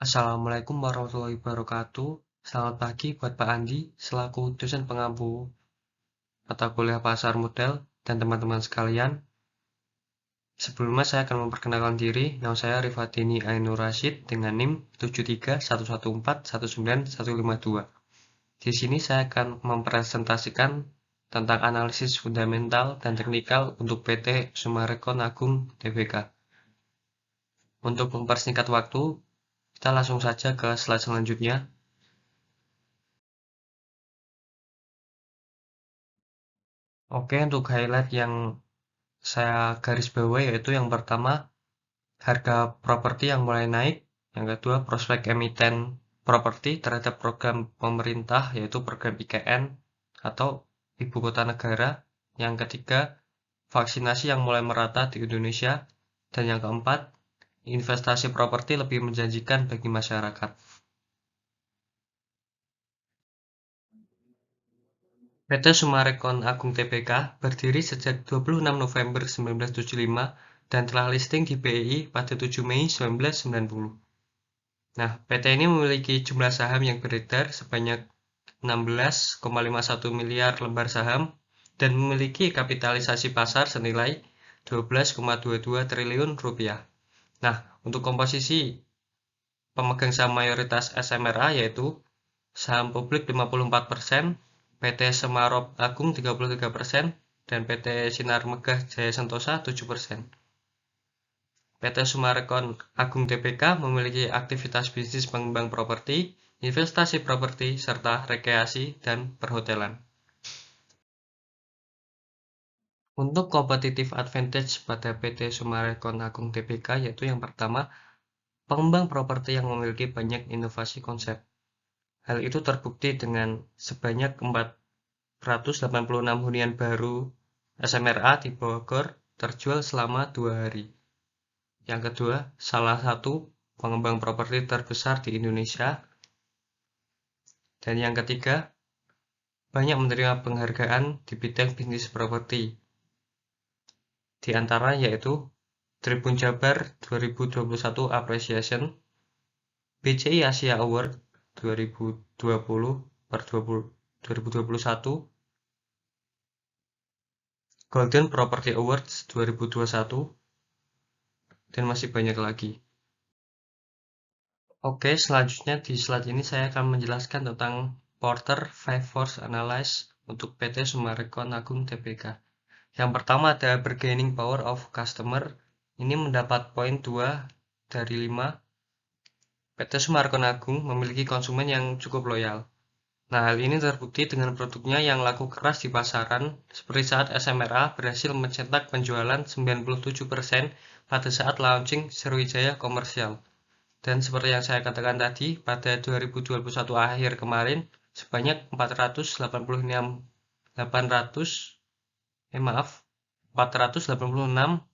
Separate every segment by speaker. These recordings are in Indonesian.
Speaker 1: Assalamualaikum warahmatullahi wabarakatuh. Selamat pagi buat Pak Andi, selaku dosen pengampu mata kuliah pasar modal dan teman-teman sekalian. Sebelumnya saya akan memperkenalkan diri, nama saya Rifatini Ainur Rashid dengan NIM 73114195152. Di sini saya akan mempresentasikan tentang analisis fundamental dan teknikal untuk PT Summarecon Agung Tbk. Untuk mempersingkat waktu, kita langsung saja ke slide selanjutnya. Oke, untuk highlight yang saya garis bawahi yaitu yang pertama, harga properti yang mulai naik. Yang kedua, prospek emiten properti terhadap program pemerintah yaitu program IKN atau Ibu Kota Negara. Yang ketiga, vaksinasi yang mulai merata di Indonesia. Dan yang keempat, investasi properti lebih menjanjikan bagi masyarakat. PT Summarecon Agung Tbk berdiri sejak 26 November 1975 dan telah listing di BEI pada 7 Mei 1990. Nah, PT ini memiliki jumlah saham yang beredar sebanyak 16,51 miliar lembar saham dan memiliki kapitalisasi pasar senilai 12,22 triliun rupiah. Nah, untuk komposisi pemegang saham mayoritas SMRA yaitu saham publik 54%, PT Semarop Agung 33%, dan PT Sinar Megah Jaya Sentosa 7%. PT Summarecon Agung Tbk memiliki aktivitas bisnis pengembang properti, investasi properti, serta rekreasi dan perhotelan. Untuk competitive advantage pada PT Summarecon Agung Tbk yaitu yang pertama, pengembang properti yang memiliki banyak inovasi konsep. Hal itu terbukti dengan sebanyak 486 hunian baru SMRA di Bogor terjual selama 2 hari. Yang kedua, salah satu pengembang properti terbesar di Indonesia. Dan yang ketiga, banyak menerima penghargaan di bidang bisnis properti. Di antara yaitu Tribun Jabar 2021 Appreciation, BCI Asia Award 2020/2021, Golden Property Awards 2021, dan masih banyak lagi. Oke, selanjutnya di slide ini saya akan menjelaskan tentang Porter 5 Force Analysis untuk PT Summarecon Agung Tbk. Yang pertama ada bargaining power of customer. Ini mendapat poin 2 dari 5. PT Summarecon Agung memiliki konsumen yang cukup loyal. Nah, hal ini terbukti dengan produknya yang laku keras di pasaran, seperti saat SMRA berhasil mencetak penjualan 97% pada saat launching Sriwijaya Komersial. Dan seperti yang saya katakan tadi, pada 2021 akhir kemarin, sebanyak 486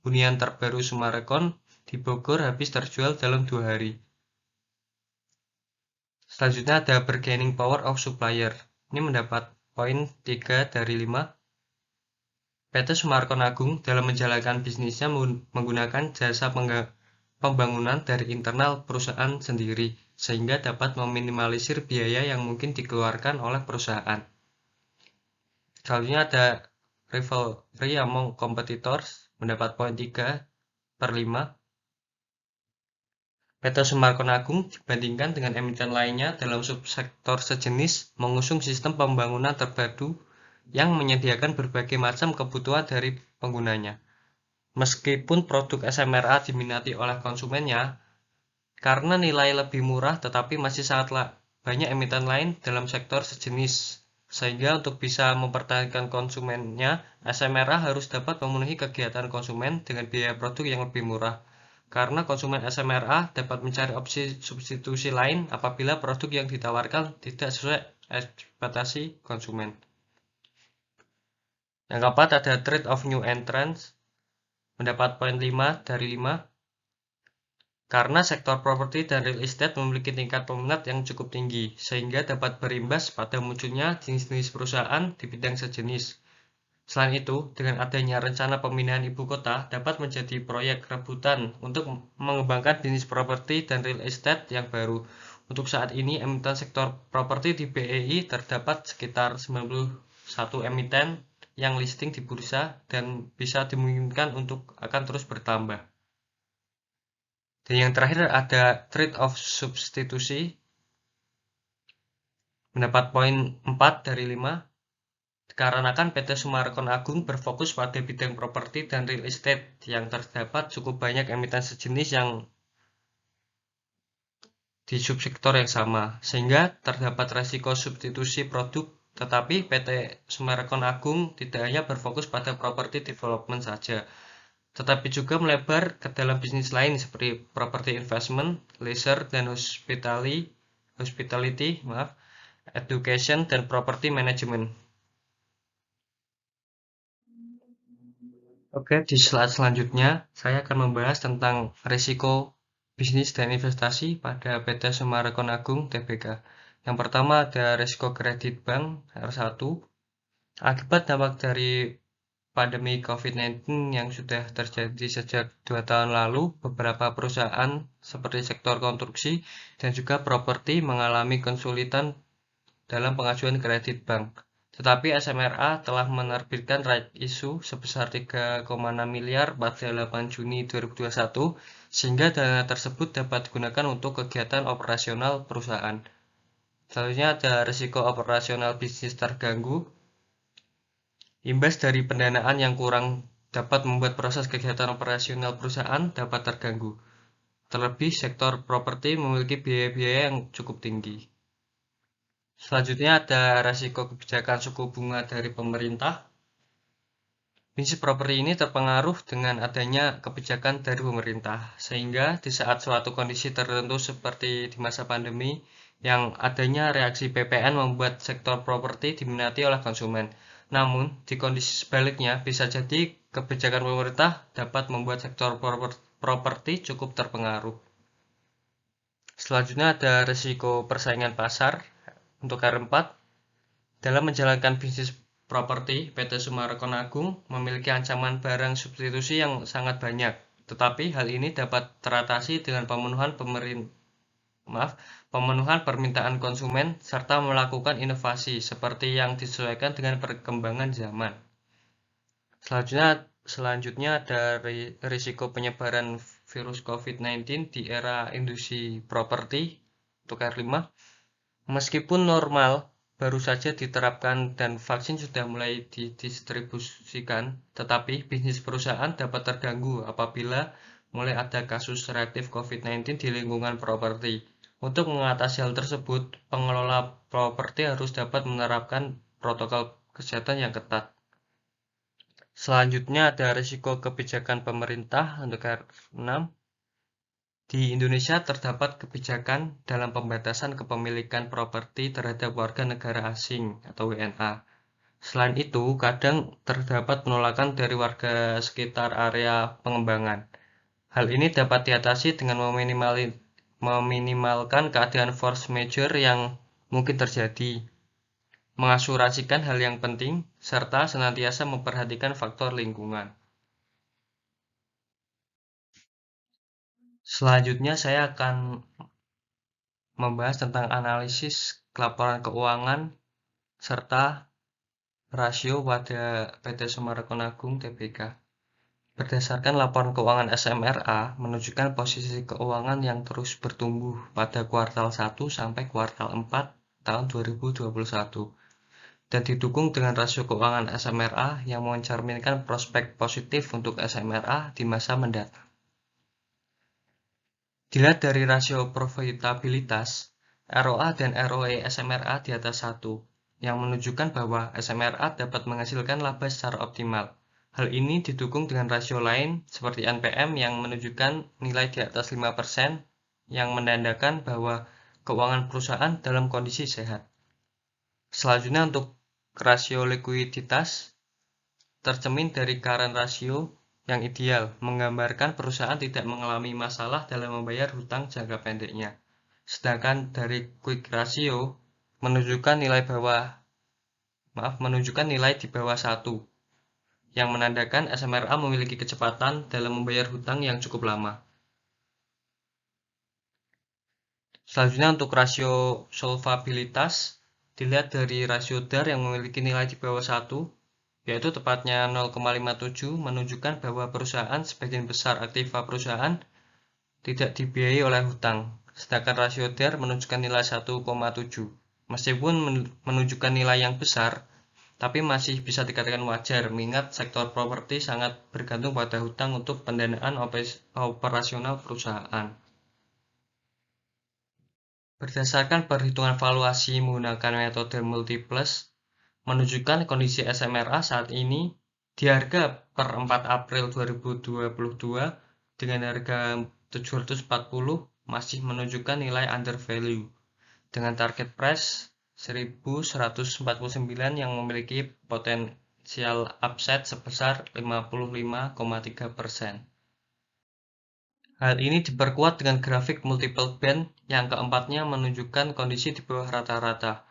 Speaker 1: hunian terbaru Summarecon di Bogor habis terjual dalam 2 hari. Selanjutnya ada bargaining power of supplier. Ini mendapat poin 3 dari 5. PT Summarecon Agung dalam menjalankan bisnisnya menggunakan jasa pembangunan dari internal perusahaan sendiri, sehingga dapat meminimalisir biaya yang mungkin dikeluarkan oleh perusahaan. Selanjutnya ada rivalry among competitors, mendapat poin 3/5. PT Summarecon Agung dibandingkan dengan emiten lainnya dalam subsektor sejenis mengusung sistem pembangunan terpadu yang menyediakan berbagai macam kebutuhan dari penggunanya. Meskipun produk SMRA diminati oleh konsumennya, karena nilai lebih murah tetapi masih sangat banyak emiten lain dalam sektor sejenis. Sehingga untuk bisa mempertahankan konsumennya, SMRA harus dapat memenuhi kegiatan konsumen dengan biaya produk yang lebih murah. Karena konsumen SMRA dapat mencari opsi substitusi lain apabila produk yang ditawarkan tidak sesuai ekspektasi konsumen. Yang keempat ada trade of new entrants, mendapat poin 5 dari 5. Karena sektor properti dan real estate memiliki tingkat peminat yang cukup tinggi, sehingga dapat berimbas pada munculnya jenis-jenis perusahaan di bidang sejenis. Selain itu, dengan adanya rencana pemindahan ibu kota dapat menjadi proyek rebutan untuk mengembangkan bisnis properti dan real estate yang baru. Untuk saat ini, emiten sektor properti di BEI terdapat sekitar 91 emiten yang listing di bursa dan bisa dimungkinkan untuk akan terus bertambah. Dan yang terakhir ada trade of substitusi, mendapat poin 4 dari 5. Dikarenakan PT Summarecon Agung berfokus pada bidang properti dan real estate yang terdapat cukup banyak emiten sejenis yang di subsektor yang sama, sehingga terdapat resiko substitusi produk, tetapi PT Summarecon Agung tidak hanya berfokus pada property development saja, tetapi juga melebar ke dalam bisnis lain seperti property investment, leisure, dan hospitality, education, dan property management. Oke, di slide selanjutnya saya akan membahas tentang risiko bisnis dan investasi pada PT Summarecon Agung Tbk. Yang pertama ada risiko kredit bank R1. Akibat dampak dari pandemi COVID-19 yang sudah terjadi sejak 2 tahun lalu, beberapa perusahaan seperti sektor konstruksi dan juga properti mengalami kesulitan dalam pengajuan kredit bank. Tetapi SMRA telah menerbitkan right issue sebesar 3,6 miliar pada 8 Juni 2021, sehingga dana tersebut dapat digunakan untuk kegiatan operasional perusahaan. Selanjutnya ada risiko operasional bisnis terganggu. Imbas dari pendanaan yang kurang dapat membuat proses kegiatan operasional perusahaan dapat terganggu. Terlebih sektor properti memiliki biaya-biaya yang cukup tinggi. Selanjutnya ada risiko kebijakan suku bunga dari pemerintah. Bisnis properti ini terpengaruh dengan adanya kebijakan dari pemerintah, sehingga di saat suatu kondisi tertentu seperti di masa pandemi, yang adanya reaksi PPN membuat sektor properti diminati oleh konsumen. Namun, di kondisi sebaliknya, bisa jadi kebijakan pemerintah dapat membuat sektor properti cukup terpengaruh. Selanjutnya ada risiko persaingan pasar untuk R4. Dalam menjalankan bisnis properti, PT Summarecon Agung memiliki ancaman barang substitusi yang sangat banyak, tetapi hal ini dapat teratasi dengan pemenuhan permintaan konsumen serta melakukan inovasi seperti yang disesuaikan dengan perkembangan zaman. Selanjutnya ada risiko penyebaran virus COVID-19 di era industri properti untuk R5. Meskipun normal baru saja diterapkan dan vaksin sudah mulai didistribusikan, tetapi bisnis perusahaan dapat terganggu apabila mulai ada kasus reaktif COVID-19 di lingkungan properti. Untuk mengatasi hal tersebut, pengelola properti harus dapat menerapkan protokol kesehatan yang ketat. Selanjutnya ada risiko kebijakan pemerintah untuk R6. Di Indonesia terdapat kebijakan dalam pembatasan kepemilikan properti terhadap warga negara asing atau WNA. Selain itu, kadang terdapat penolakan dari warga sekitar area pengembangan. Hal ini dapat diatasi dengan meminimalkan keadaan force majeure yang mungkin terjadi, mengasurasikan hal yang penting, serta senantiasa memperhatikan faktor lingkungan. Selanjutnya saya akan membahas tentang analisis laporan keuangan serta rasio pada PT Summarecon Agung Tbk. Berdasarkan laporan keuangan SMRA menunjukkan posisi keuangan yang terus bertumbuh pada kuartal 1 sampai kuartal 4 tahun 2021 dan didukung dengan rasio keuangan SMRA yang mencerminkan prospek positif untuk SMRA di masa mendatang. Dilihat dari rasio profitabilitas, ROA dan ROE SMRA di atas 1, yang menunjukkan bahwa SMRA dapat menghasilkan laba secara optimal. Hal ini didukung dengan rasio lain seperti NPM yang menunjukkan nilai di atas 5%, yang menandakan bahwa keuangan perusahaan dalam kondisi sehat. Selanjutnya untuk rasio likuiditas, tercermin dari current ratio yang ideal, menggambarkan perusahaan tidak mengalami masalah dalam membayar hutang jangka pendeknya. Sedangkan dari quick ratio menunjukkan nilai di bawah 1, yang menandakan SMRA memiliki kecepatan dalam membayar hutang yang cukup lama. Selanjutnya untuk rasio solvabilitas, dilihat dari rasio DAR yang memiliki nilai di bawah 1, yaitu tepatnya 0,57, menunjukkan bahwa perusahaan sebagian besar aktiva perusahaan tidak dibiayai oleh hutang, sedangkan rasio DAR menunjukkan nilai 1,7. Meskipun menunjukkan nilai yang besar, tapi masih bisa dikatakan wajar, mengingat sektor properti sangat bergantung pada hutang untuk pendanaan operasional perusahaan. Berdasarkan perhitungan valuasi menggunakan metode multiplus, menunjukkan kondisi SMRA saat ini di harga per 4 April 2022 dengan harga 740 masih menunjukkan nilai under value dengan target price 1149 yang memiliki potensial upside sebesar 55,3%. Hal ini diperkuat dengan grafik multiple band yang keempatnya menunjukkan kondisi di bawah rata-rata.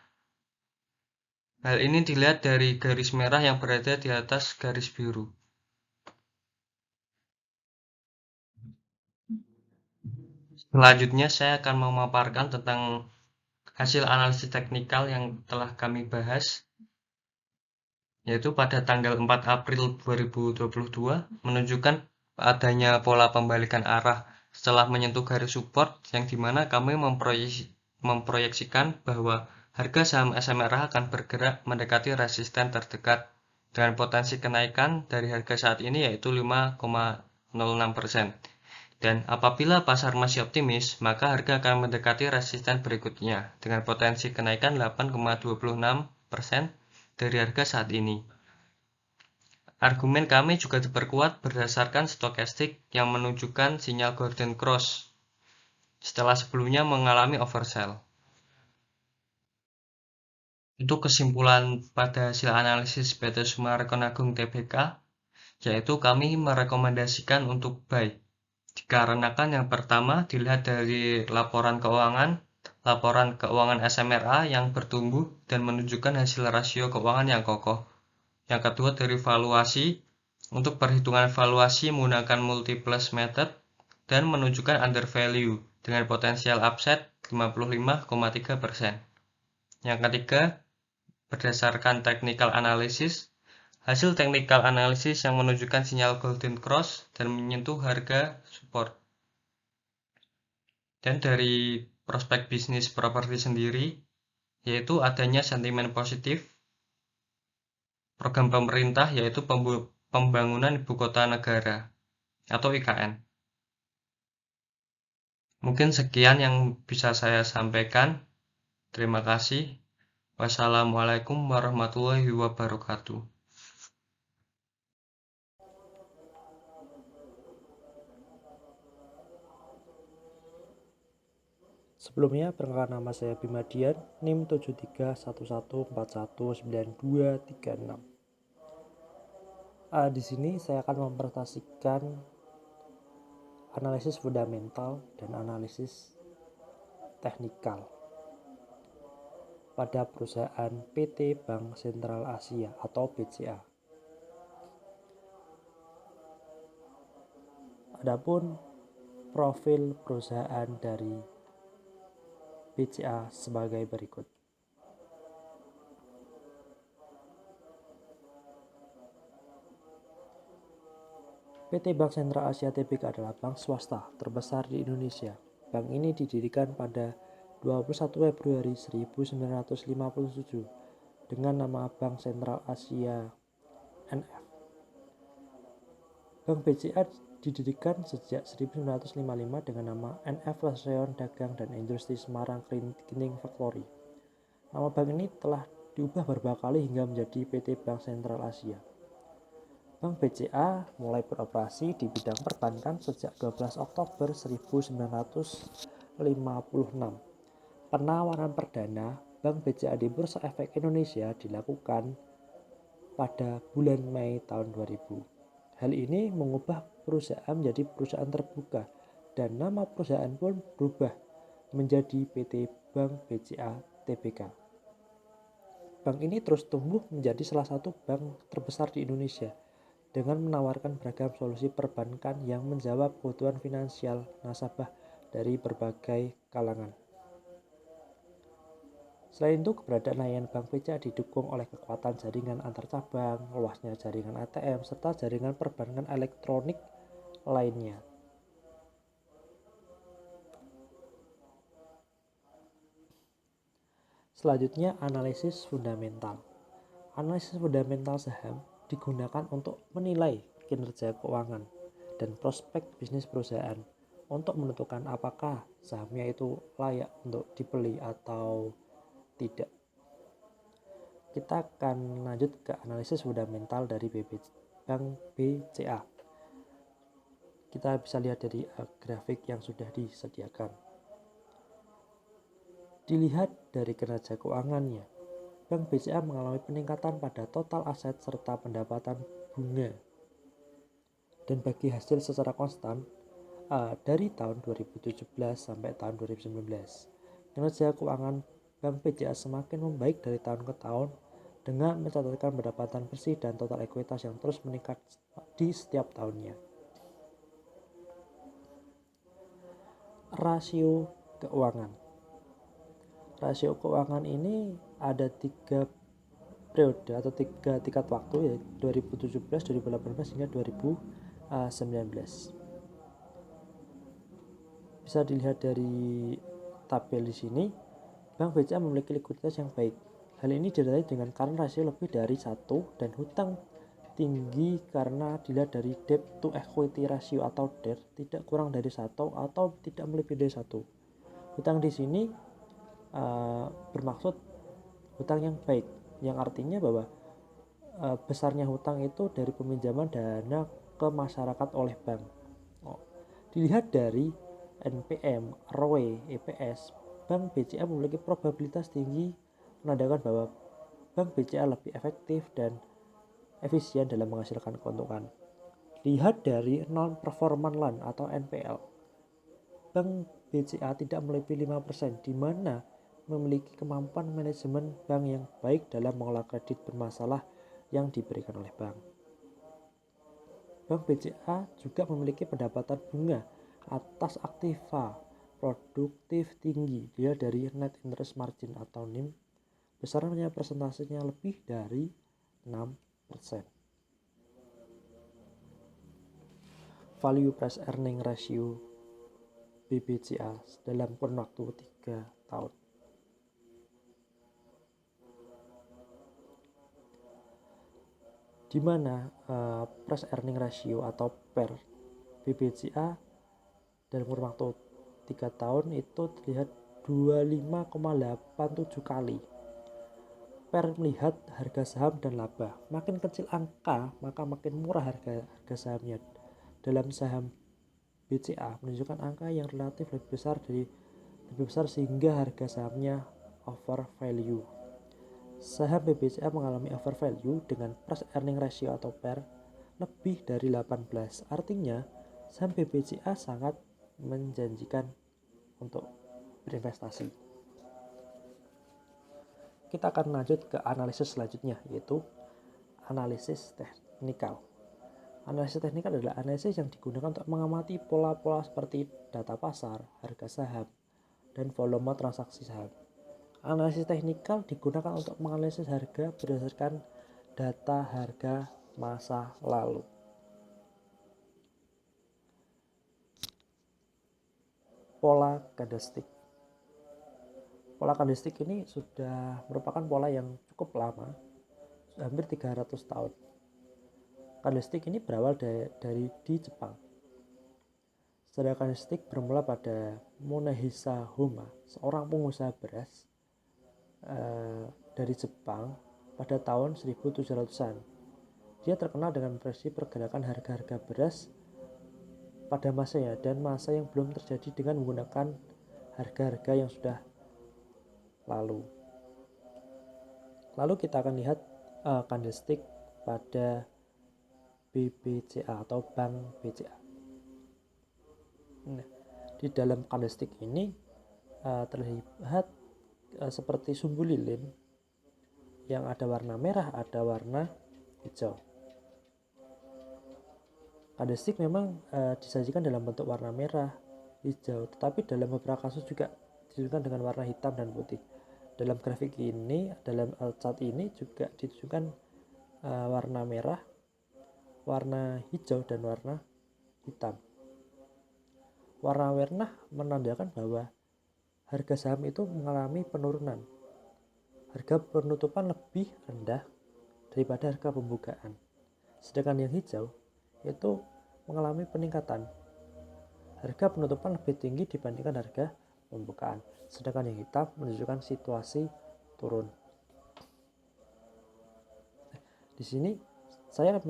Speaker 1: Hal ini dilihat dari garis merah yang berada di atas garis biru. Selanjutnya saya akan memaparkan tentang hasil analisis teknikal yang telah kami bahas, yaitu pada tanggal 4 April 2022 menunjukkan adanya pola pembalikan arah setelah menyentuh garis support yang dimana kami memproyeksikan bahwa harga saham SMRA akan bergerak mendekati resisten terdekat dengan potensi kenaikan dari harga saat ini yaitu 5,06%. Dan apabila pasar masih optimis, maka harga akan mendekati resisten berikutnya dengan potensi kenaikan 8,26% dari harga saat ini. Argumen kami juga diperkuat berdasarkan stokastik yang menunjukkan sinyal Golden Cross setelah sebelumnya mengalami oversell. Untuk kesimpulan pada hasil analisis PT Summarecon Agung Tbk, yaitu kami merekomendasikan untuk buy. Dikarenakan yang pertama dilihat dari laporan keuangan SMRA yang bertumbuh dan menunjukkan hasil rasio keuangan yang kokoh. Yang kedua dari valuasi, untuk perhitungan valuasi menggunakan multiplus method dan menunjukkan under value dengan potensial upside 55,3%. Yang ketiga, berdasarkan technical analysis, hasil technical analysis yang menunjukkan sinyal Golden Cross dan menyentuh harga support. Dan dari prospek bisnis properti sendiri, yaitu adanya sentimen positif, program pemerintah yaitu pembangunan ibu kota negara atau IKN. Mungkin sekian yang bisa saya sampaikan. Terima kasih. Wassalamualaikum warahmatullahi wabarakatuh.
Speaker 2: Sebelumnya, perkenalkan nama saya Bima Dian, NIM 7311419236. Di sini saya akan mempresentasikan analisis fundamental dan analisis teknikal pada perusahaan PT Bank Sentral Asia atau BCA. Adapun profil perusahaan dari BCA sebagai berikut. PT Bank Sentral Asia Tbk adalah bank swasta terbesar di Indonesia. Bank ini didirikan pada 21 Februari 1957 dengan nama Bank Sentral Asia NF. Bank BCA didirikan sejak 1955 dengan nama NF Laseon Dagang dan Industri Semarang Cleaning Factory. Nama bank ini telah diubah beberapa kali hingga menjadi PT Bank Sentral Asia. Bank BCA mulai beroperasi di bidang perbankan sejak 12 Oktober 1956. Penawaran perdana Bank BCA di Bursa Efek Indonesia dilakukan pada bulan Mei tahun 2000. Hal ini mengubah perusahaan menjadi perusahaan terbuka dan nama perusahaan pun berubah menjadi PT Bank BCA Tbk. Bank ini terus tumbuh menjadi salah satu bank terbesar di Indonesia dengan menawarkan beragam solusi perbankan yang menjawab kebutuhan finansial nasabah dari berbagai kalangan. Selain itu, keberadaan layanan Bank BCA didukung oleh kekuatan jaringan antar cabang, luasnya jaringan ATM, serta jaringan perbankan elektronik lainnya. Selanjutnya, analisis fundamental. Analisis fundamental saham digunakan untuk menilai kinerja keuangan dan prospek bisnis perusahaan untuk menentukan apakah sahamnya itu layak untuk dibeli atau tidak. Kita akan lanjut ke analisis fundamental dari Bank BCA. Kita bisa lihat dari grafik yang sudah disediakan. Dilihat dari kinerja keuangannya, Bank BCA mengalami peningkatan pada total aset serta pendapatan bunga. Dan bagi hasil secara konstan dari tahun 2017 sampai tahun 2019, kinerja keuangan Bank BCA semakin membaik dari tahun ke tahun dengan mencatatkan pendapatan bersih dan total ekuitas yang terus meningkat di setiap tahunnya. Rasio keuangan. Rasio keuangan ini ada 3 periode atau 3 tingkat waktu, yaitu 2017, 2018 hingga 2019. Bisa dilihat dari tabel di sini, Bank BCA memiliki likuiditas yang baik. Hal ini ditandai dengan current ratio lebih dari 1 dan hutang tinggi karena dilihat dari debt to equity ratio atau DER tidak kurang dari 1 atau tidak melebihi dari 1. Hutang di sini bermaksud hutang yang baik, yang artinya bahwa besarnya hutang itu dari peminjaman dana ke masyarakat oleh bank. Dilihat dari NPM, ROE, EPS, Bank BCA memiliki probabilitas tinggi menandakan bahwa Bank BCA lebih efektif dan efisien dalam menghasilkan keuntungan. Lihat dari non-performing loan atau NPL. Bank BCA tidak melebihi 5%, di mana memiliki kemampuan manajemen bank yang baik dalam mengelola kredit bermasalah yang diberikan oleh bank. Bank BCA juga memiliki pendapatan bunga atas aktiva produktif tinggi, dia dari net interest margin atau NIM, besarnya persentasenya lebih dari 6%. Value price earning ratio BBCA dalam kurun waktu 3 tahun. Di mana price earning ratio atau PER BBCA dalam kurun waktu 3 tahun itu terlihat 25,87 kali. PER melihat harga saham dan laba. Makin kecil angka, maka makin murah harga sahamnya. Dalam saham BCA menunjukkan angka yang relatif lebih besar sehingga harga sahamnya over value. Saham BBCA mengalami over value dengan price earning ratio atau PER lebih dari 18. Artinya, saham BBCA sangat menjanjikan untuk berinvestasi. Kita akan lanjut ke analisis selanjutnya, yaitu analisis teknikal. Analisis teknikal adalah analisis yang digunakan untuk mengamati pola-pola seperti data pasar, harga saham, dan volume transaksi saham. Analisis teknikal digunakan untuk menganalisis harga berdasarkan data harga masa lalu. Pola candlestick. Pola candlestick ini sudah merupakan pola yang cukup lama, hampir 300 tahun. Candlestick ini berawal dari di Jepang. Sejarah candlestick bermula pada Munehisa Homa, seorang pengusaha beras dari Jepang pada tahun 1700-an. Dia terkenal dengan versi pergerakan harga-harga beras pada masanya dan masa yang belum terjadi dengan menggunakan harga-harga yang sudah lalu. Lalu kita akan lihat candlestick pada BBCA atau Bank BCA. Nah, di dalam candlestick ini terlihat seperti sumbu lilin yang ada warna merah, ada warna hijau. Kandelstik memang disajikan dalam bentuk warna merah, hijau, tetapi dalam beberapa kasus juga ditunjukkan dengan warna hitam dan putih. Dalam grafik ini, dalam chart ini juga ditunjukkan warna merah, warna hijau, dan warna hitam. Warna merah menandakan bahwa harga saham itu mengalami penurunan. Harga penutupan lebih rendah daripada harga pembukaan. Sedangkan yang hijau itu mengalami peningkatan. Harga penutupan lebih tinggi dibandingkan harga pembukaan. Sedangkan yang hitam menunjukkan situasi turun. Di sini saya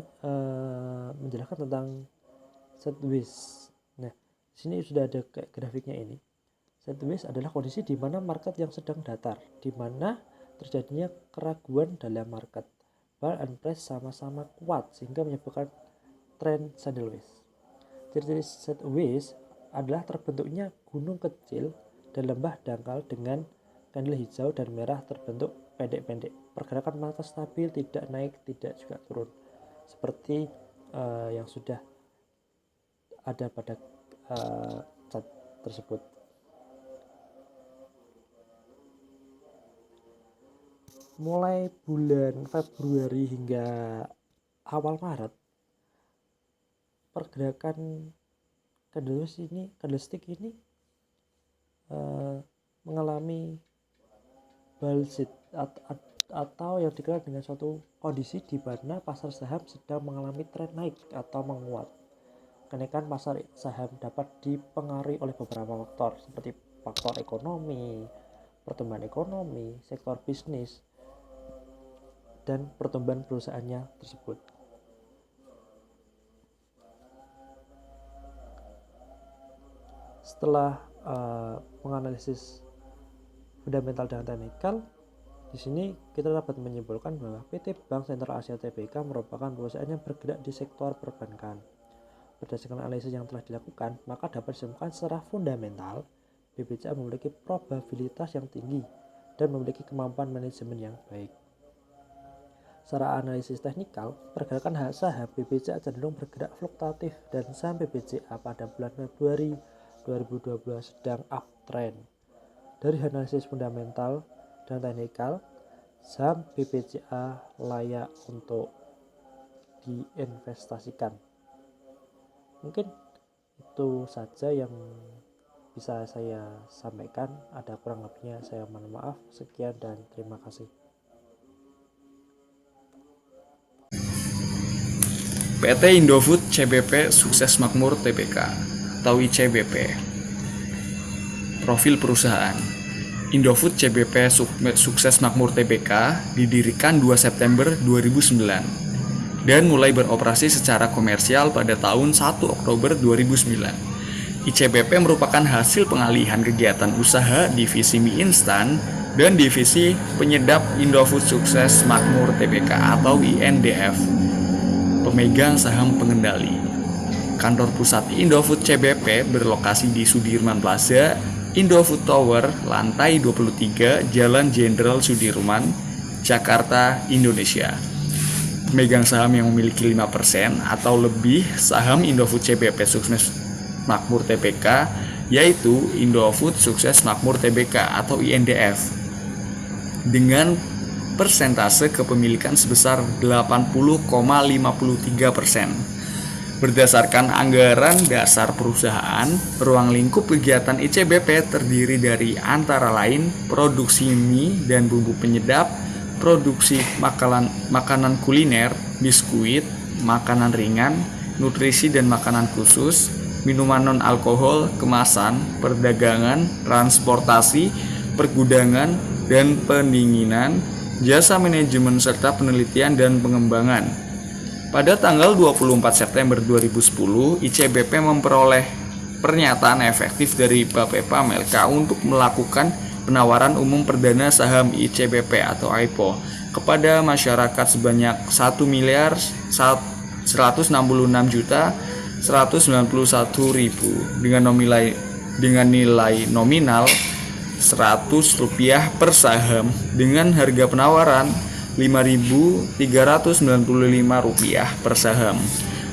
Speaker 2: menjelaskan tentang sideways. Nah, di sini sudah ada kayak grafiknya ini. Sideways adalah kondisi di mana market yang sedang datar, di mana terjadinya keraguan dalam market. Buy and price sama-sama kuat sehingga menyebabkan tren sideways. Ciri-ciri sideways adalah terbentuknya gunung kecil dan lembah dangkal dengan candle hijau dan merah terbentuk pendek-pendek. Pergerakan market stabil, tidak naik, tidak juga turun. Seperti yang sudah ada pada chart tersebut. Mulai bulan Februari hingga awal Maret, pergerakan candlestick ini mengalami bullshit atau yang dikenal dengan suatu kondisi di mana pasar saham sedang mengalami tren naik atau menguat. Kenaikan pasar saham dapat dipengaruhi oleh beberapa faktor seperti faktor ekonomi, pertumbuhan ekonomi, sektor bisnis, dan pertumbuhan perusahaannya tersebut. Setelah menganalisis fundamental dan teknikal, di sini kita dapat menyimpulkan bahwa PT Bank Sentral Asia Tbk merupakan perusahaan yang bergerak di sektor perbankan. Berdasarkan analisis yang telah dilakukan, maka dapat disimpulkan secara fundamental BBCA memiliki probabilitas yang tinggi dan memiliki kemampuan manajemen yang baik. Secara analisis teknikal, pergerakan saham BBCA cenderung bergerak fluktuatif dan saham BBCA pada bulan Februari 2022 sedang uptrend. Dari analisis fundamental dan teknikal, saham BBCA layak untuk diinvestasikan. Mungkin itu saja yang bisa saya sampaikan. Ada kurang lebihnya saya mohon maaf. Sekian dan terima kasih.
Speaker 3: PT Indofood CBP Sukses Makmur Tbk atau ICBP. Profil perusahaan: Indofood CBP Sukses Makmur Tbk didirikan 2 September 2009 dan mulai beroperasi secara komersial pada tahun 1 Oktober 2009. ICBP merupakan hasil pengalihan kegiatan usaha divisi mie instan dan divisi penyedap Indofood Sukses Makmur Tbk atau INDF. Pemegang saham pengendali. Kantor pusat Indofood CBP berlokasi di Sudirman Plaza, Indofood Tower, lantai 23, Jalan Jenderal Sudirman, Jakarta, Indonesia. Pemegang saham yang memiliki 5% atau lebih saham Indofood CBP Sukses Makmur Tbk yaitu Indofood Sukses Makmur Tbk atau INDF dengan persentase kepemilikan sebesar 80,53%. Berdasarkan anggaran dasar perusahaan, ruang lingkup kegiatan ICBP terdiri dari antara lain produksi mie dan bumbu penyedap, produksi makanan kuliner, biskuit, makanan ringan, nutrisi dan makanan khusus, minuman non-alkohol, kemasan, perdagangan, transportasi, pergudangan, dan pendinginan, jasa manajemen serta penelitian dan pengembangan. Pada tanggal 24 September 2010, ICBP memperoleh pernyataan efektif dari Bapepam LK untuk melakukan penawaran umum perdana saham ICBP atau IPO kepada masyarakat sebanyak 1.166.191.000 dengan nilai nominal Rp100 per saham dengan harga penawaran Rp5.395 per saham.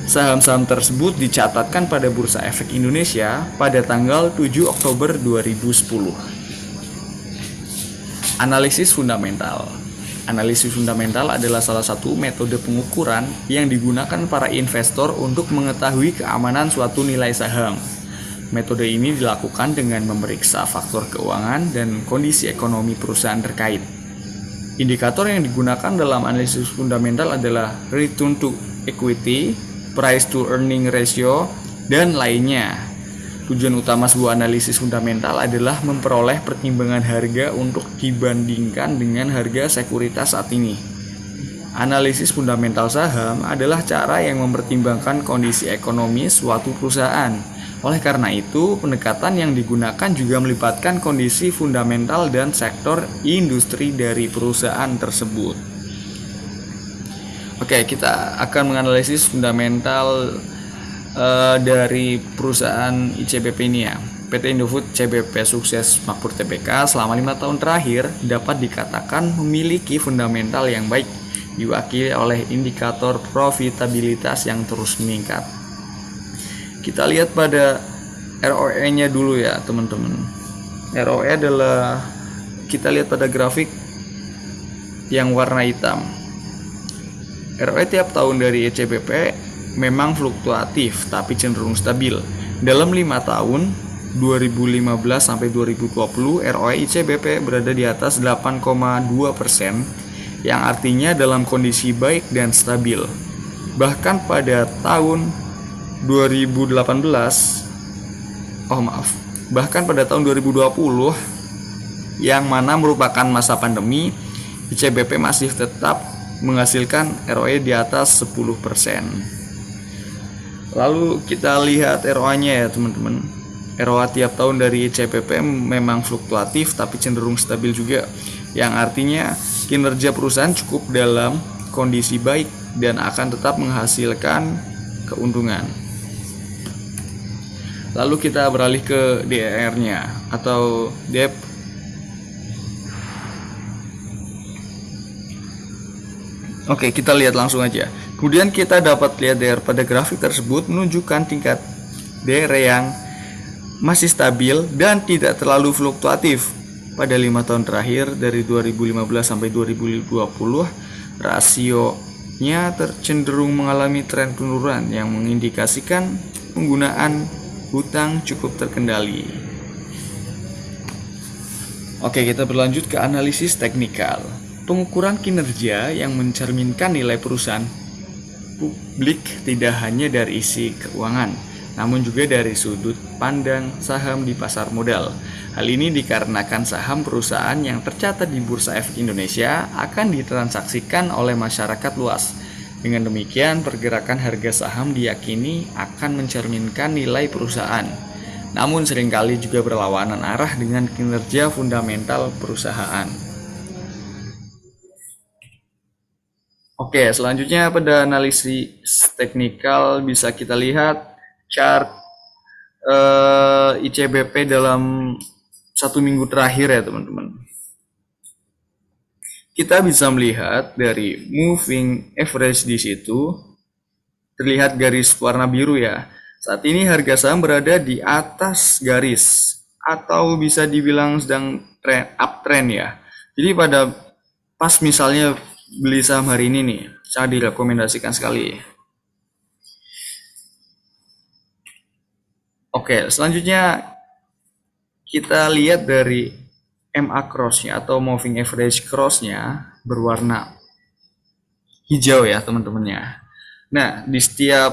Speaker 3: Saham-saham tersebut dicatatkan pada Bursa Efek Indonesia pada tanggal 7 Oktober 2010. Analisis fundamental. Analisis fundamental adalah salah satu metode pengukuran yang digunakan para investor untuk mengetahui keamanan suatu nilai saham. Metode ini dilakukan dengan memeriksa faktor keuangan dan kondisi ekonomi perusahaan terkait. Indikator yang digunakan dalam analisis fundamental adalah return to equity, price to earning ratio, dan lainnya. Tujuan utama sebuah analisis fundamental adalah memperoleh pertimbangan harga untuk dibandingkan dengan harga sekuritas saat ini. Analisis fundamental saham adalah cara yang mempertimbangkan kondisi ekonomi suatu perusahaan. Oleh karena itu, pendekatan yang digunakan juga melibatkan kondisi fundamental dan sektor industri dari perusahaan tersebut. Oke, kita akan menganalisis fundamental dari perusahaan ICBP ini ya. PT Indofood CBP Sukses Makmur TBK selama 5 tahun terakhir dapat dikatakan memiliki fundamental yang baik, diwakili oleh indikator profitabilitas yang terus meningkat. Kita lihat pada ROE-nya dulu ya teman-teman. ROE adalah, kita lihat pada grafik yang warna hitam. ROE tiap tahun dari ICBP memang fluktuatif tapi cenderung stabil. Dalam 5 tahun 2015 sampai 2020 ROE ICBP berada di atas 8,2%, yang artinya dalam kondisi baik dan stabil. Bahkan pada tahun 2020 yang mana merupakan masa pandemi, ICBP masih tetap menghasilkan ROE di atas 10%. Lalu kita lihat ROA-nya ya teman-teman. ROA tiap tahun dari ICBP memang fluktuatif tapi cenderung stabil juga, yang artinya kinerja perusahaan cukup dalam kondisi baik dan akan tetap menghasilkan keuntungan. Lalu kita beralih ke DER-nya atau debt. Oke, kita lihat langsung aja. Kemudian kita dapat lihat DER pada grafik tersebut menunjukkan tingkat DER yang masih stabil dan tidak terlalu fluktuatif. Pada 5 tahun terakhir dari 2015 sampai 2020, rasionya cenderung mengalami tren penurunan yang mengindikasikan penggunaan hutang cukup terkendali. Oke, kita berlanjut ke analisis teknikal. Pengukuran kinerja yang mencerminkan nilai perusahaan publik tidak hanya dari isi keuangan, namun juga dari sudut pandang saham di pasar modal. Hal ini dikarenakan saham perusahaan yang tercatat di Bursa Efek Indonesia akan ditransaksikan oleh masyarakat luas. Dengan demikian, pergerakan harga saham diyakini akan mencerminkan nilai perusahaan, namun seringkali juga berlawanan arah dengan kinerja fundamental perusahaan. Oke, selanjutnya pada analisis teknikal bisa kita lihat chart ICBP dalam 1 minggu terakhir ya teman-teman. Kita bisa melihat dari moving average di situ terlihat garis warna biru ya. Saat ini harga saham berada di atas garis atau bisa dibilang sedang uptrend ya. Jadi pada pas misalnya beli saham hari ini nih, sangat direkomendasikan sekali. Oke, selanjutnya kita lihat dari MA cross-nya atau moving average cross-nya berwarna hijau ya teman-temannya. Nah, di setiap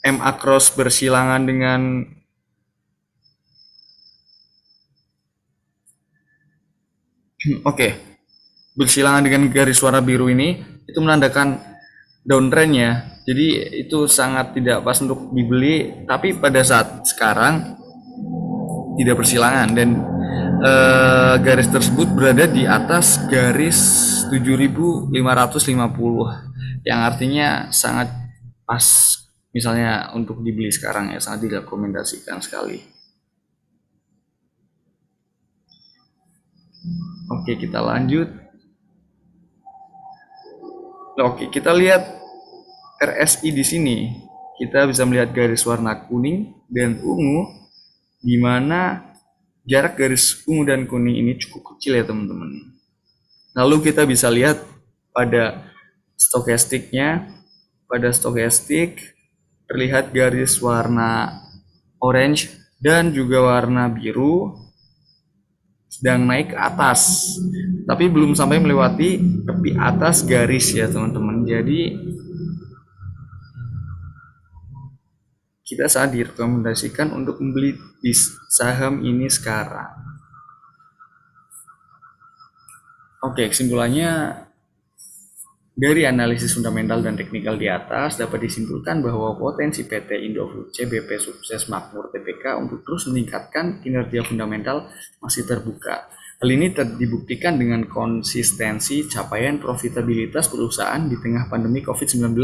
Speaker 3: MA cross bersilangan dengan bersilangan dengan garis warna biru ini, itu menandakan downtrend-nya. Jadi itu sangat tidak pas untuk dibeli, tapi pada saat sekarang tidak bersilangan dan garis tersebut berada di atas garis 7.550, yang artinya sangat pas misalnya untuk dibeli sekarang ya, sangat direkomendasikan sekali. Oke, kita lanjut. Oke, kita lihat RSI di sini. kita bisa melihat garis warna kuning dan ungu, di mana jarak garis ungu dan kuning ini cukup kecil ya teman-teman. Lalu kita bisa lihat pada stokastiknya, pada stokastik terlihat garis warna orange dan juga warna biru sedang naik ke atas, tapi belum sampai melewati tepi atas garis ya teman-teman. Jadi kita sangat direkomendasikan untuk membeli di saham ini sekarang. Oke, kesimpulannya dari analisis fundamental dan teknikal di atas dapat disimpulkan bahwa potensi PT Indofood CBP Sukses Makmur Tbk untuk terus meningkatkan kinerja fundamental masih terbuka. Hal ini dibuktikan dengan konsistensi capaian profitabilitas perusahaan di tengah pandemi COVID-19.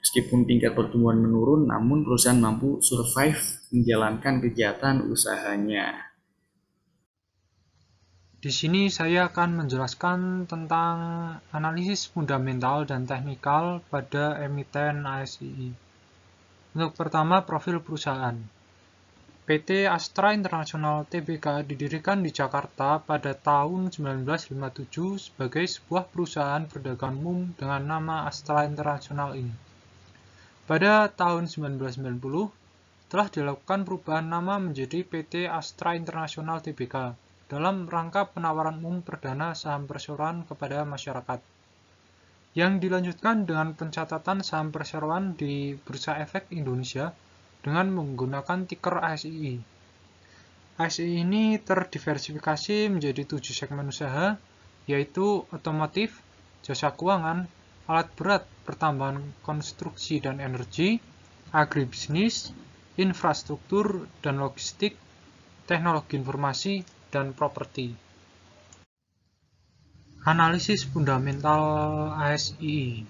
Speaker 3: Meskipun tingkat pertumbuhan menurun, namun perusahaan mampu survive menjalankan kegiatan usahanya.
Speaker 4: Di sini saya akan menjelaskan tentang analisis fundamental dan teknikal pada emiten ASII. Untuk pertama, profil perusahaan. PT Astra International Tbk didirikan di Jakarta pada tahun 1957 sebagai sebuah perusahaan perdagangan umum dengan nama Astra International Inc. Pada tahun 1990, telah dilakukan perubahan nama menjadi PT Astra International Tbk dalam rangka penawaran umum perdana saham perseroan kepada masyarakat, yang dilanjutkan dengan pencatatan saham perseroan di Bursa Efek Indonesia dengan menggunakan tiker ASII. ASII ini terdiversifikasi menjadi 7 segmen usaha, yaitu otomotif, jasa keuangan, alat berat, pertambangan konstruksi dan energi, agribisnis, infrastruktur dan logistik, teknologi informasi, dan properti. Analisis fundamental ASII.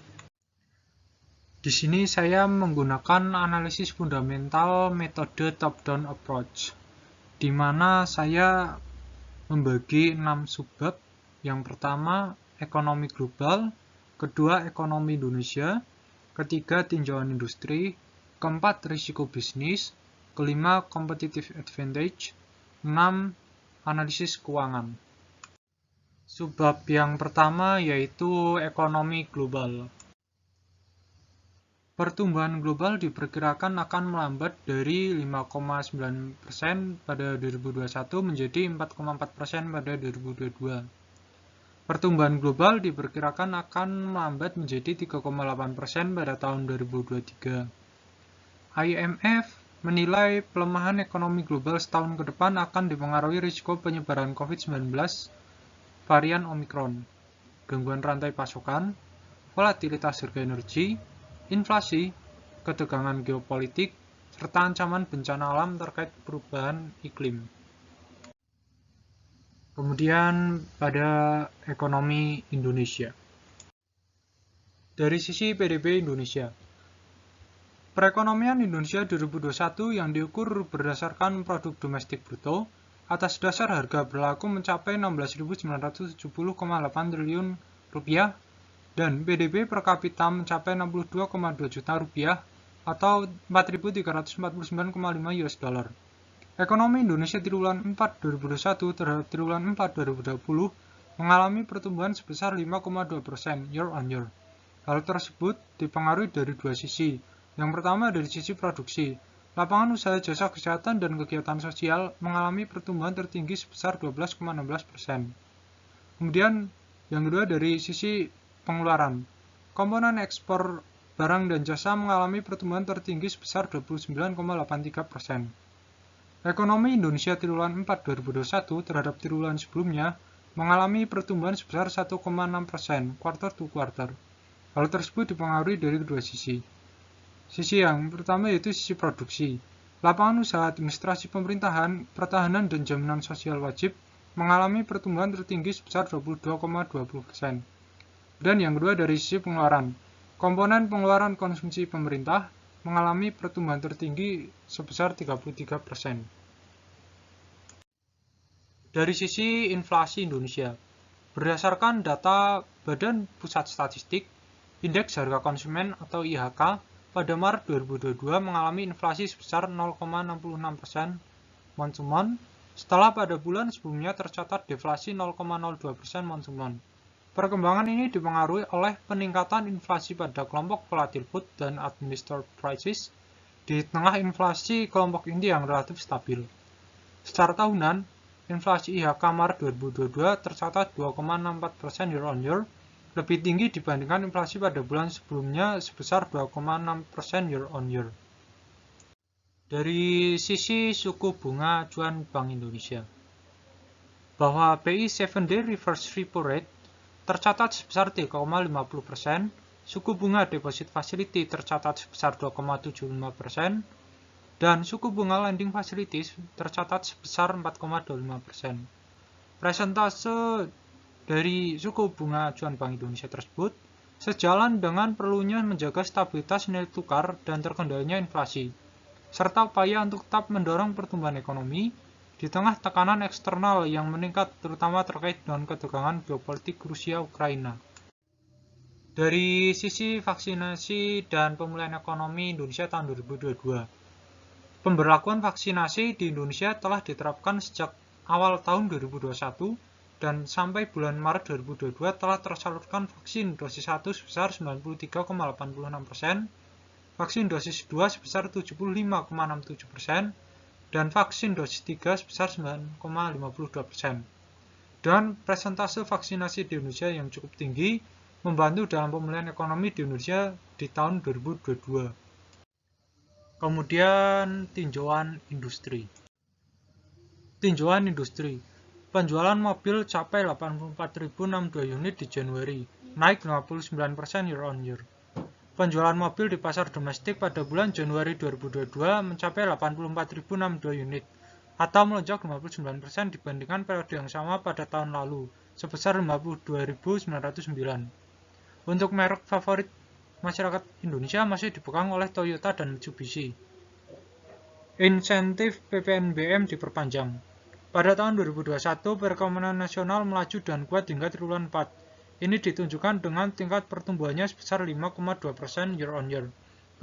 Speaker 4: Di sini saya menggunakan analisis fundamental metode top-down approach, di mana saya membagi 6 subbab. Yang pertama, ekonomi global, kedua, ekonomi Indonesia, ketiga, tinjauan industri, keempat, risiko bisnis, kelima, competitive advantage, 6, analisis keuangan. Subbab yang pertama yaitu ekonomi global. Pertumbuhan global diperkirakan akan melambat dari 5,9% pada 2021 menjadi 4,4% pada 2022. Pertumbuhan global diperkirakan akan melambat menjadi 3,8% pada tahun 2023. IMF menilai pelemahan ekonomi global setahun ke depan akan dipengaruhi risiko penyebaran COVID-19, varian Omicron, gangguan rantai pasokan, volatilitas harga energi, inflasi, ketegangan geopolitik, serta ancaman bencana alam terkait perubahan iklim. Kemudian pada ekonomi Indonesia. Dari sisi PDB Indonesia, perekonomian Indonesia 2021 yang diukur berdasarkan produk domestik bruto atas dasar harga berlaku mencapai 16.970,8 triliun rupiah dan PDB per kapita mencapai 62,2 juta rupiah atau 4.349,5 US dollar. Ekonomi Indonesia triwulan 4 2021 terhadap triwulan 4 2020 mengalami pertumbuhan sebesar 5,2% year on year. Hal tersebut dipengaruhi dari dua sisi. Yang pertama dari sisi produksi. Lapangan usaha jasa kesehatan dan kegiatan sosial mengalami pertumbuhan tertinggi sebesar 12,16%. Kemudian yang kedua dari sisi pengeluaran. Komponen ekspor barang dan jasa mengalami pertumbuhan tertinggi sebesar 29,83%. Ekonomi Indonesia triwulan 4 2021 terhadap triwulan sebelumnya mengalami pertumbuhan sebesar 1,6% quarter to quarter. Hal tersebut dipengaruhi dari kedua sisi. Sisi yang pertama yaitu sisi produksi. Lapangan usaha administrasi pemerintahan, pertahanan, dan jaminan sosial wajib mengalami pertumbuhan tertinggi sebesar 22,20%. Dan yang kedua dari sisi pengeluaran. Komponen pengeluaran konsumsi pemerintah mengalami pertumbuhan tertinggi sebesar 33%. Dari sisi inflasi Indonesia, berdasarkan data Badan Pusat Statistik, Indeks Harga Konsumen atau IHK pada Maret 2022 mengalami inflasi sebesar 0,66% month-to-month, setelah pada bulan sebelumnya tercatat deflasi 0,02% month-to-month. Perkembangan ini dipengaruhi oleh peningkatan inflasi pada kelompok volatile food dan administered prices di tengah inflasi kelompok inti yang relatif stabil. Secara tahunan, inflasi IHK Maret 2022 tercatat 2,64% year-on-year, lebih tinggi dibandingkan inflasi pada bulan sebelumnya sebesar 2,6% year-on-year. Dari sisi suku bunga acuan Bank Indonesia, bahwa BI 7-day reverse repo rate tercatat sebesar 3,50%, suku bunga deposit facility tercatat sebesar 2,75%, dan suku bunga lending facilities tercatat sebesar 4,25%. Presentase dari suku bunga acuan Bank Indonesia tersebut sejalan dengan perlunya menjaga stabilitas nilai tukar dan terkendalinya inflasi, serta upaya untuk tetap mendorong pertumbuhan ekonomi di tengah tekanan eksternal yang meningkat terutama terkait dengan ketegangan geopolitik Rusia-Ukraina. Dari sisi vaksinasi dan pemulihan ekonomi Indonesia tahun 2022, pemberlakuan vaksinasi di Indonesia telah diterapkan sejak awal tahun 2021 dan sampai bulan Maret 2022 telah tersalurkan vaksin dosis 1 sebesar 93,86%, vaksin dosis 2 sebesar 75,67%, dan vaksin dosis 3 sebesar 9,52%. Dan presentase vaksinasi di Indonesia yang cukup tinggi membantu dalam pemulihan ekonomi di Indonesia di tahun 2022. Kemudian tinjauan industri. Tinjauan industri. Penjualan mobil capai 84.062 unit di Januari, naik 59% year-on-year. Penjualan mobil di pasar domestik pada bulan Januari 2022 mencapai 84.062 unit, atau melonjak 59% dibandingkan periode yang sama pada tahun lalu, sebesar 52.909. Untuk merek favorit masyarakat Indonesia masih dipegang oleh Toyota dan Mitsubishi. Insentif PPNBM diperpanjang. Pada tahun 2021, perekonomian nasional melaju dan kuat hingga triwulan 4. Ini ditunjukkan dengan tingkat pertumbuhannya sebesar 5,2% year-on-year.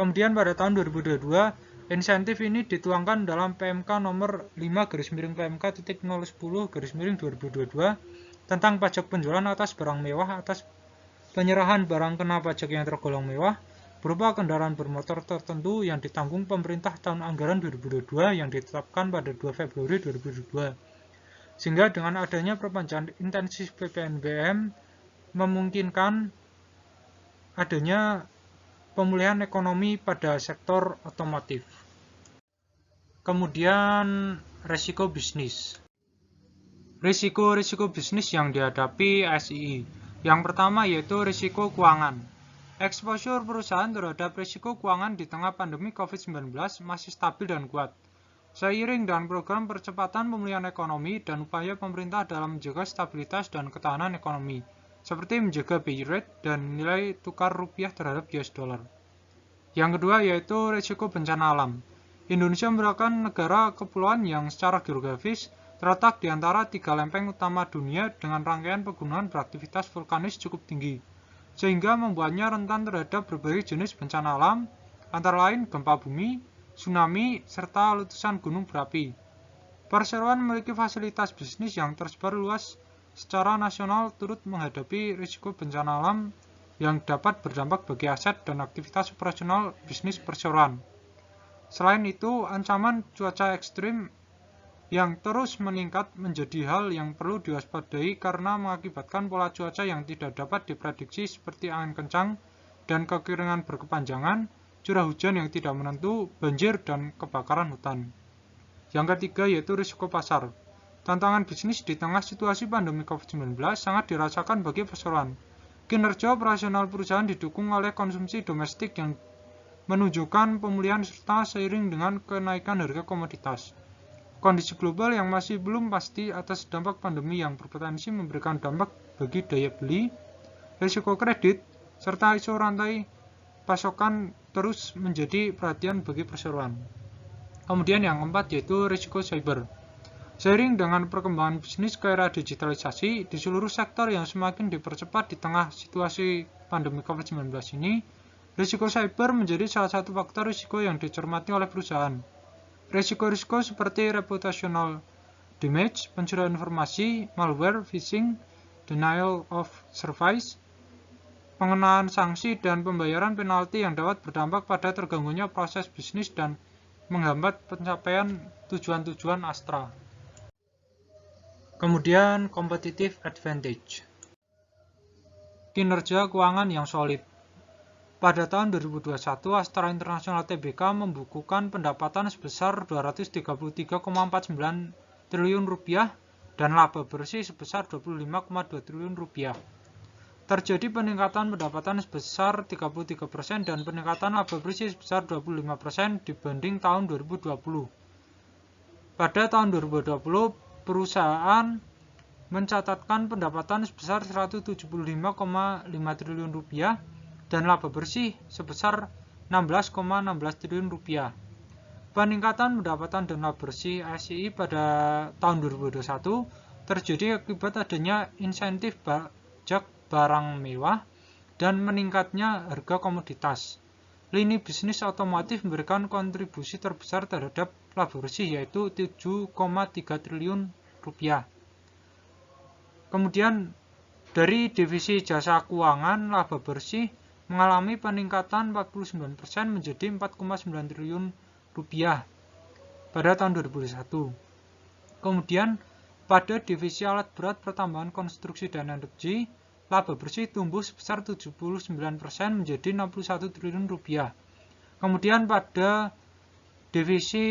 Speaker 4: Kemudian pada tahun 2022, insentif ini dituangkan dalam PMK nomor 5/PMK.010/2022 tentang pajak penjualan atas barang mewah atas penyerahan barang kena pajak yang tergolong mewah berupa kendaraan bermotor tertentu yang ditanggung pemerintah tahun anggaran 2022 yang ditetapkan pada 2 Februari 2022. Sehingga dengan adanya perpanjangan intensif PPNBM memungkinkan adanya pemulihan ekonomi pada sektor otomotif. Kemudian resiko bisnis. Risiko-risiko bisnis yang dihadapi SII. Yang pertama yaitu risiko keuangan. Exposure perusahaan terhadap risiko keuangan di tengah pandemi COVID-19 masih stabil dan kuat. Seiring dengan program percepatan pemulihan ekonomi dan upaya pemerintah dalam menjaga stabilitas dan ketahanan ekonomi, seperti menjaga BI rate dan nilai tukar rupiah terhadap US dollar. Yang kedua yaitu risiko bencana alam. Indonesia merupakan negara kepulauan yang secara geografis terletak di antara 3 lempeng utama dunia dengan rangkaian pegunungan beraktivitas vulkanis cukup tinggi, sehingga membuatnya rentan terhadap berbagai jenis bencana alam, antara lain gempa bumi, tsunami, serta letusan gunung berapi. Perseroan memiliki fasilitas bisnis yang tersebar luas secara nasional turut menghadapi risiko bencana alam yang dapat berdampak bagi aset dan aktivitas operasional bisnis perseroan. Selain itu, ancaman cuaca ekstrim yang terus meningkat menjadi hal yang perlu diwaspadai karena mengakibatkan pola cuaca yang tidak dapat diprediksi seperti angin kencang dan kekeringan berkepanjangan, curah hujan yang tidak menentu, banjir, dan kebakaran hutan. Yang ketiga yaitu risiko pasar. Tantangan bisnis di tengah situasi pandemi COVID-19 sangat dirasakan bagi perseroan. Kinerja operasional perusahaan didukung oleh konsumsi domestik yang menunjukkan pemulihan serta seiring dengan kenaikan harga komoditas. Kondisi global yang masih belum pasti atas dampak pandemi yang berpotensi memberikan dampak bagi daya beli, risiko kredit, serta isu rantai pasokan terus menjadi perhatian bagi perseroan. Kemudian yang keempat yaitu risiko cyber. Seiring dengan perkembangan bisnis ke era digitalisasi di seluruh sektor yang semakin dipercepat di tengah situasi pandemi COVID-19 ini, Risiko cyber menjadi salah satu faktor risiko yang dicermati oleh perusahaan. Risiko-risiko seperti reputational damage, pencurian informasi, malware, phishing, denial of service, pengenaan sanksi, dan pembayaran penalti yang dapat berdampak pada terganggunya proses bisnis dan menghambat pencapaian tujuan-tujuan Astra. Kemudian, competitive advantage. Kinerja keuangan yang solid. Pada tahun 2021, Astra International Tbk membukukan pendapatan sebesar Rp233,49 triliun dan laba bersih sebesar Rp25,2 triliun. Terjadi peningkatan pendapatan sebesar 33% dan peningkatan laba bersih sebesar 25% dibanding tahun 2020. Pada tahun 2020, perusahaan mencatatkan pendapatan sebesar Rp175,5 triliun dan laba bersih sebesar Rp16,16 triliun. Peningkatan pendapatan dan laba bersih ASI pada tahun 2021 terjadi akibat adanya insentif pajak barang mewah dan meningkatnya harga komoditas. Lini bisnis otomotif memberikan kontribusi terbesar terhadap laba bersih, yaitu Rp7,3 triliun. Kemudian dari divisi jasa keuangan, laba bersih mengalami peningkatan 49% menjadi Rp4,9 triliun pada tahun 2021. Kemudian pada divisi alat berat pertambangan konstruksi dan energi, laba bersih tumbuh sebesar 79% menjadi Rp61 triliun. Kemudian pada divisi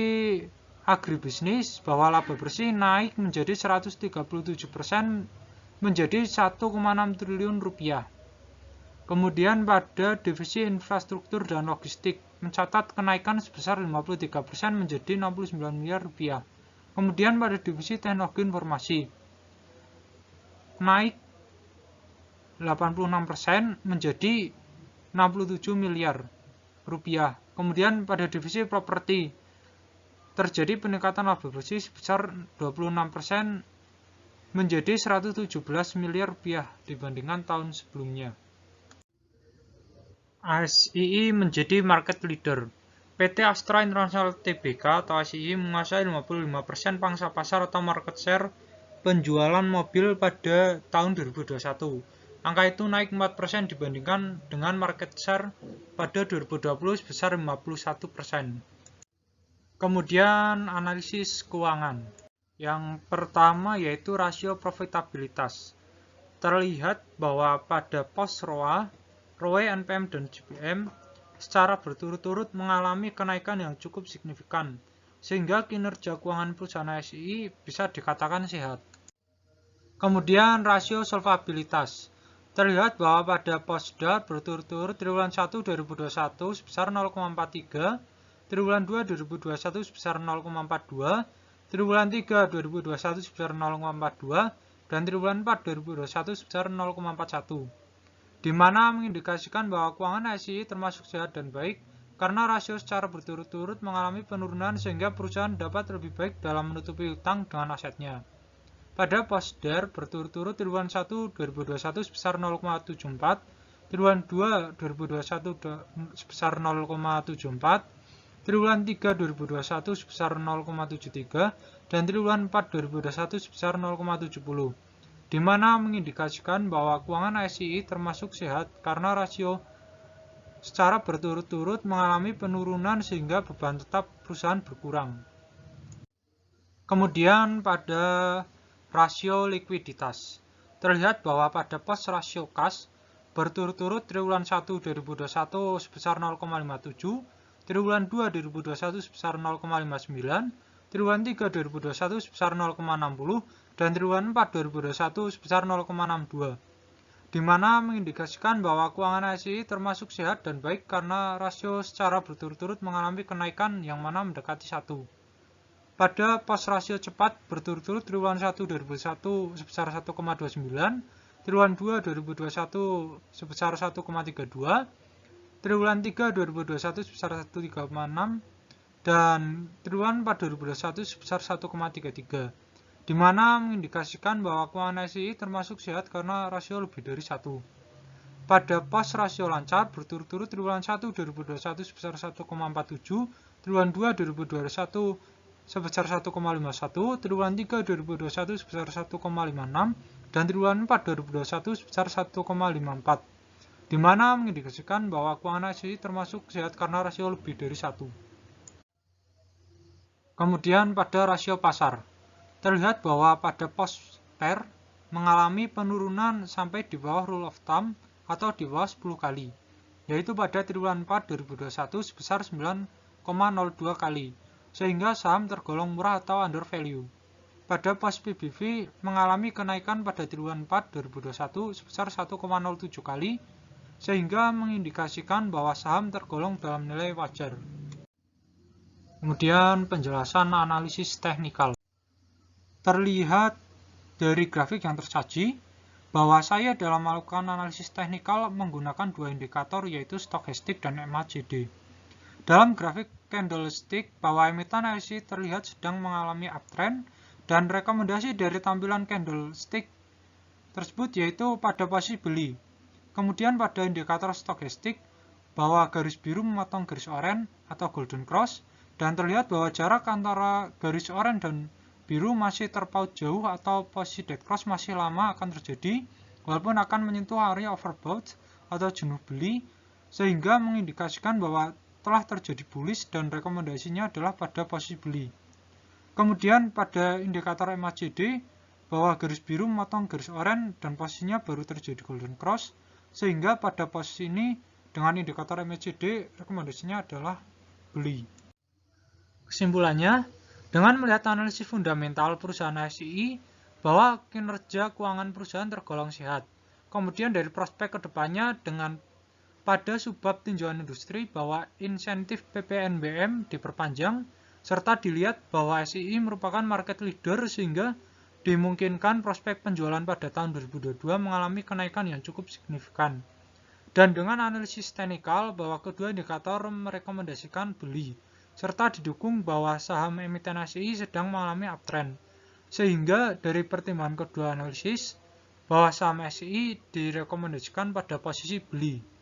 Speaker 4: agribisnis, bahwa laba bersih naik menjadi 137% menjadi Rp1,6 triliun. Kemudian pada divisi infrastruktur dan logistik mencatat kenaikan sebesar 53% menjadi Rp69 miliar. Kemudian pada divisi teknologi informasi naik 86% menjadi Rp67 miliar. Kemudian pada divisi properti terjadi peningkatan laba bersih sebesar 26% menjadi Rp117 miliar dibandingkan tahun sebelumnya. ASII menjadi market leader. PT Astra International Tbk atau ASII menguasai 55% pangsa pasar atau market share penjualan mobil pada tahun 2021. Angka itu naik 4% dibandingkan dengan market share pada 2020 sebesar 51%. Kemudian analisis keuangan. Yang pertama yaitu rasio profitabilitas. Terlihat bahwa pada pos ROA, ROE, NPM, dan GPM secara berturut-turut mengalami kenaikan yang cukup signifikan, sehingga kinerja keuangan perusahaan ASII bisa dikatakan sehat. Kemudian rasio solvabilitas. Terlihat bahwa pada pos DAR berturut-turut triwulan 1 2021 sebesar 0,43, triwulan 2 2021 sebesar 0,42, triwulan 3 2021 sebesar 0,42, dan triwulan 4 2021 sebesar 0,41. Di mana mengindikasikan bahwa keuangan ASII termasuk sehat dan baik karena rasio secara berturut-turut mengalami penurunan sehingga perusahaan dapat lebih baik dalam menutupi hutang dengan asetnya. Pada pos DAR berturut-turut triwulan 1 2021 sebesar 0,74, triwulan 2 2021 sebesar 0,74, triwulan 3 2021 sebesar 0,73, dan triwulan 4 2021 sebesar 0,70. Di mana mengindikasikan bahwa keuangan ASII termasuk sehat karena rasio secara berturut-turut mengalami penurunan sehingga beban tetap perusahaan berkurang. Kemudian pada rasio likuiditas, terlihat bahwa pada pos rasio kas berturut-turut triwulan 1 2021 sebesar 0,57, triwulan 2 2021 sebesar 0,59, triwulan 3 2021 sebesar 0,60, dan triwulan 4 2021 sebesar 0,62, di mana mengindikasikan bahwa keuangan ASII termasuk sehat dan baik karena rasio secara berturut-turut mengalami kenaikan yang mana mendekati 1. Pada pos rasio cepat berturut-turut triwulan 1 2021 sebesar 1,29, triwulan 2 2021 sebesar 1,32, triwulan 3 2021 sebesar 1,36, dan triwulan 4 2021 sebesar 1,33, di mana mengindikasikan bahwa keuangan ASII termasuk sehat karena rasio lebih dari 1. pada pos rasio lancar berturut-turut triwulan 1 2021 sebesar 1,47, triwulan 2 2021 sebesar 1,51, triwulan 3 2021 sebesar 1,56, dan triwulan 4 2021 sebesar 1,54, di mana mengindikasikan bahwa keuangan ASEI termasuk sehat karena rasio lebih dari 1. Kemudian pada rasio pasar, terlihat bahwa pada pos PER mengalami penurunan sampai di bawah rule of thumb atau di bawah 10 kali, yaitu pada triwulan 4 2021 sebesar 9,02 kali, sehingga saham tergolong murah atau under value. Pada pos PBV mengalami kenaikan pada triwulan 4 2021 sebesar 1,07 kali, sehingga mengindikasikan bahwa saham tergolong dalam nilai wajar. Kemudian penjelasan analisis teknikal. Terlihat dari grafik yang tersaji bahwa saya dalam melakukan analisis teknikal menggunakan dua indikator, yaitu stokastik dan MACD. Dalam grafik candlestick, bahwa emiten ASEI terlihat sedang mengalami uptrend, dan rekomendasi dari tampilan candlestick tersebut yaitu pada posisi beli. Kemudian pada indikator stokastik, bahwa garis biru memotong garis oranye atau golden cross, dan terlihat bahwa jarak antara garis oranye dan biru masih terpaut jauh atau posisi dead cross masih lama akan terjadi, walaupun akan menyentuh area overbought atau jenuh beli, sehingga mengindikasikan bahwa telah terjadi bullish dan rekomendasinya adalah pada posisi beli. Kemudian pada indikator MACD, bahwa garis biru memotong garis oranye dan posisinya baru terjadi golden cross, sehingga pada posisi ini dengan indikator MACD rekomendasinya adalah beli. Kesimpulannya, dengan melihat analisis fundamental perusahaan ASEI, bahwa kinerja keuangan perusahaan tergolong sehat. Kemudian dari prospek kedepannya dengan pada subbab tinjauan industri bahwa insentif PPNBM diperpanjang, serta dilihat bahwa ASEI merupakan market leader sehingga dimungkinkan prospek penjualan pada tahun 2022 mengalami kenaikan yang cukup signifikan. Dan dengan analisis teknikal bahwa kedua indikator merekomendasikan beli, serta didukung bahwa saham emiten ASEI sedang mengalami uptrend. Sehingga dari pertimbangan kedua analisis, bahwa saham ASEI direkomendasikan pada posisi beli.